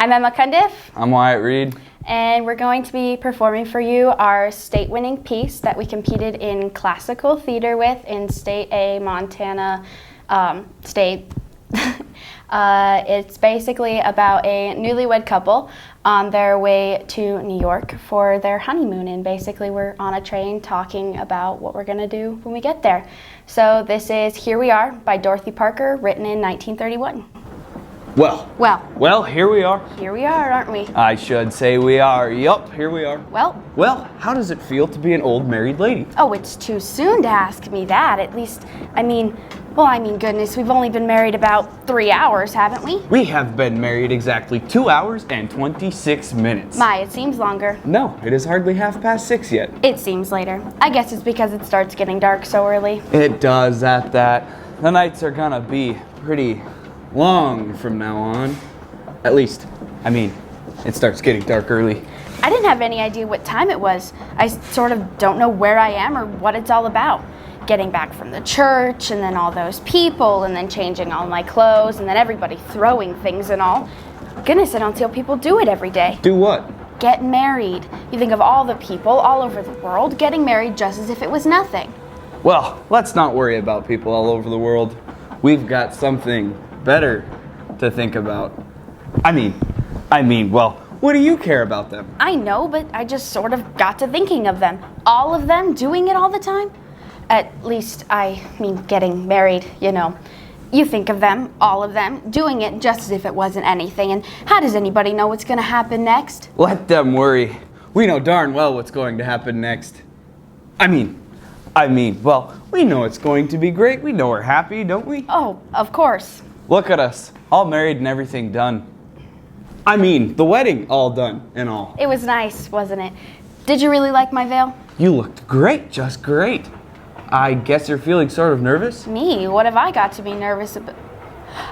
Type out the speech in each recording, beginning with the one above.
I'm Emma Cundiff, I'm Wyatt Reed. and we're going to be performing for you our state-winning piece that we competed in classical theater with in State A, Montana State. It's basically about a newlywed couple on their way to New York for their honeymoon, and basically we're on a train talking about what we're going to do when we get there. So this is Here We Are by Dorothy Parker, written in 1931. Well, here we are. Here we are, aren't we? I should say we are. Yup, here we are. Well, How does it feel to be an old married lady? oh, it's too soon to ask me that. At least, goodness, we've only been married about 3 hours, haven't we? We have been married exactly 2 hours and 26 minutes. It seems longer. No, it is hardly 6:30 yet. It seems later. I guess it's because it starts getting dark so early. It does at that. The nights are gonna be pretty long from now on. At least, it starts getting dark early. I didn't have any idea what time it was. I sort of don't know where I am or what it's all about. Getting back from the church, and then all those people, and then changing all my clothes, and then everybody throwing things and all. Goodness, I don't see how people do it every day. Do what? Get married. You think of all the people all over the world getting married just as if it was nothing. Well, let's not worry about people all over the world. We've got something better to think about. What do you care about them? I know, but I just sort of got to thinking of them. All of them doing it all the time. At least, getting married, you know. You think of them, all of them, doing it just as if it wasn't anything. And how does anybody know what's going to happen next? Let them worry. We know darn well what's going to happen next. We know it's going to be great. We know we're happy, don't we? Oh, of course. Look at us, all married and everything done. The wedding all done and all. It was nice, wasn't it? Did you really like my veil? You looked great, just great. I guess you're feeling sort of nervous? Me? What have I got to be nervous about?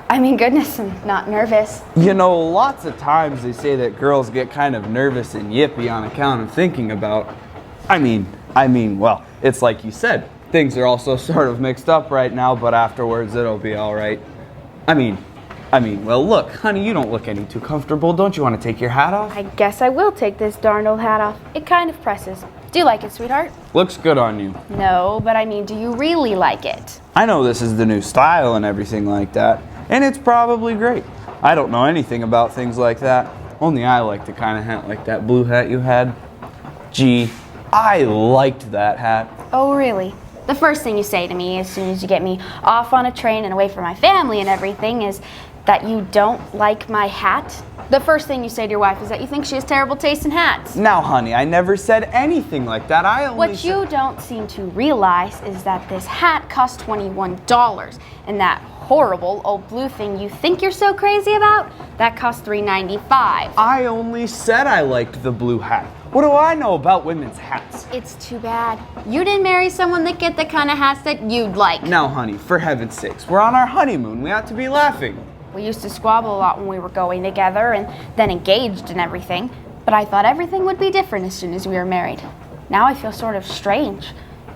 Goodness, I'm not nervous. You know, lots of times they say that girls get kind of nervous and yippy on account of thinking about. It's like you said, things are also sort of mixed up right now, but afterwards it'll be all right. Look, honey, you don't look any too comfortable. Don't you want to take your hat off? I guess I will take this darn old hat off. It kind of presses. Do you like it, sweetheart? Looks good on you. No, but do you really like it? I know this is the new style and everything like that, and it's probably great. I don't know anything about things like that. Only I like the kind of hat like that blue hat you had. Gee, I liked that hat. Oh, really? The first thing you say to me as soon as you get me off on a train and away from my family and everything is that you don't like my hat. The first thing you say to your wife is that you think she has terrible taste in hats. Now, honey, I never said anything like that. What you don't seem to realize is that this hat cost $21, and that horrible old blue thing you think you're so crazy about, that cost $3.95. I only said I liked the blue hat. What do I know about women's hats? It's too bad. You didn't marry someone that get the kind of hats that you'd like. Now, honey, for heaven's sakes, we're on our honeymoon. We ought to be laughing. We used to squabble a lot when we were going together and then engaged and everything, but I thought everything would be different as soon as we were married. Now I feel sort of strange.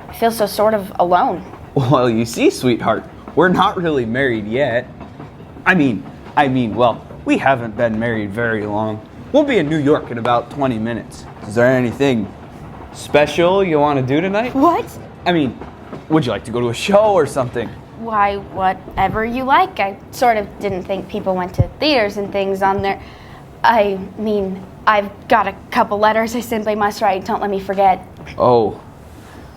I feel so sort of alone. Well, you see, sweetheart, we're not really married yet. We haven't been married very long. We'll be in New York in about 20 minutes. Is there anything special you want to do tonight? What? Would you like to go to a show or something? Why, whatever you like. I sort of didn't think people went to theaters and things on there. I've got a couple letters I simply must write. Don't let me forget. Oh,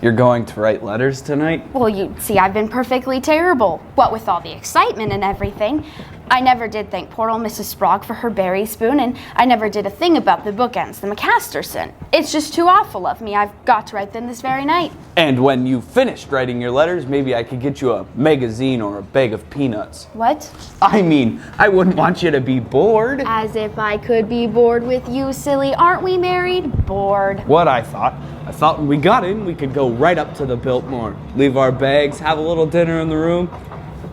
you're going to write letters tonight? Well, you see, I've been perfectly terrible. What with all the excitement and everything. I never did thank poor old Mrs. Sprague for her berry spoon, and I never did a thing about the bookends the McCaster sent. It's just too awful of me. I've got to write them this very night. And when you finished writing your letters, maybe I could get you a magazine or a bag of peanuts. What? I wouldn't want you to be bored. As if I could be bored with you, silly. Aren't we married? Bored. What I thought when we got in, we could go right up to the Biltmore, leave our bags, have a little dinner in the room,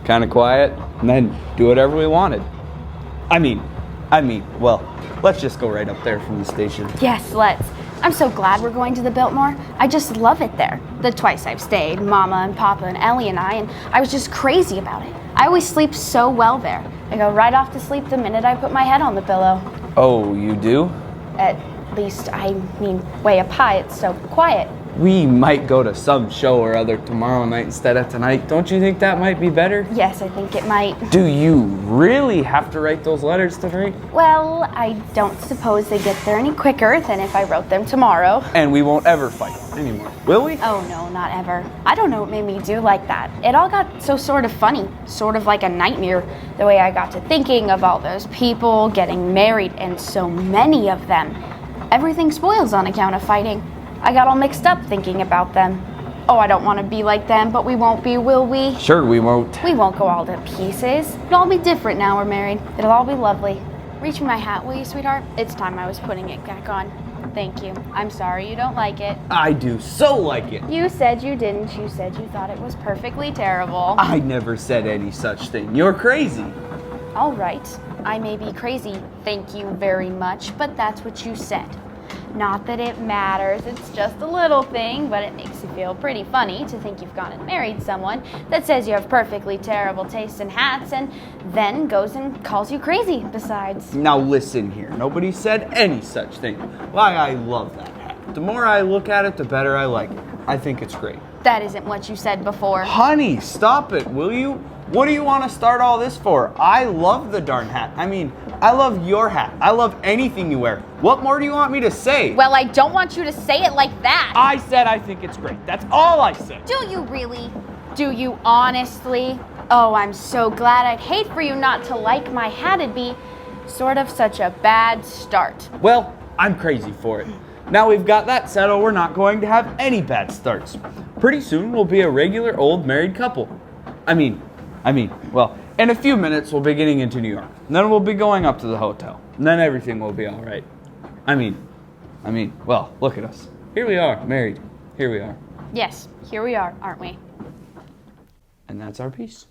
kind of quiet, and then do whatever we wanted. Let's just go right up there from the station. Yes, let's. I'm so glad we're going to the Biltmore. I just love it there. The twice I've stayed, Mama and Papa and Ellie and I was just crazy about it. I always sleep so well there. I go right off to sleep the minute I put my head on the pillow. Oh, you do? At least, I mean, way up high, it's so quiet. We might go to some show or other tomorrow night instead of tonight. Don't you think that might be better? Yes, I think it might. Do you really have to write those letters tonight? Well, I don't suppose they get there any quicker than if I wrote them tomorrow. And we won't ever fight anymore, will we? Oh no, not ever. I don't know what made me do like that. It all got so sort of funny, sort of like a nightmare, the way I got to thinking of all those people getting married and so many of them. Everything spoils on account of fighting. I got all mixed up thinking about them. Oh, I don't want to be like them, but we won't be, will we? Sure, we won't. We won't go all to pieces. It'll all be different now we're married. It'll all be lovely. Reach me my hat, will you, sweetheart? It's time I was putting it back on. Thank you. I'm sorry you don't like it. I do so like it. You said you didn't. You said you thought it was perfectly terrible. I never said any such thing. You're crazy. All right. I may be crazy. Thank you very much, but that's what you said. Not that it matters, it's just a little thing, but it makes you feel pretty funny to think you've gone and married someone that says you have perfectly terrible taste in hats and then goes and calls you crazy besides. Now listen here. Nobody said any such thing. Why, I love that hat. The more I look at it, the better I like it. I think it's great. That isn't what you said before. Honey, stop it, will you? What do you want to start all this for? I love the darn hat. I mean, I love your hat. I love anything you wear. What more do you want me to say? Well, I don't want you to say it like that. I said I think it's great. That's all I said. Do you really? Do you honestly? Oh, I'm so glad. I'd hate for you not to like my hat. It'd be sort of such a bad start. Well, I'm crazy for it. Now we've got that settled, we're not going to have any bad starts. Pretty soon we'll be a regular old married couple. Well, in a few minutes we'll be getting into New York. And then we'll be going up to the hotel. And then everything will be all right. Well, look at us. Here we are, married. Here we are. Yes, here we are, aren't we? And that's our piece.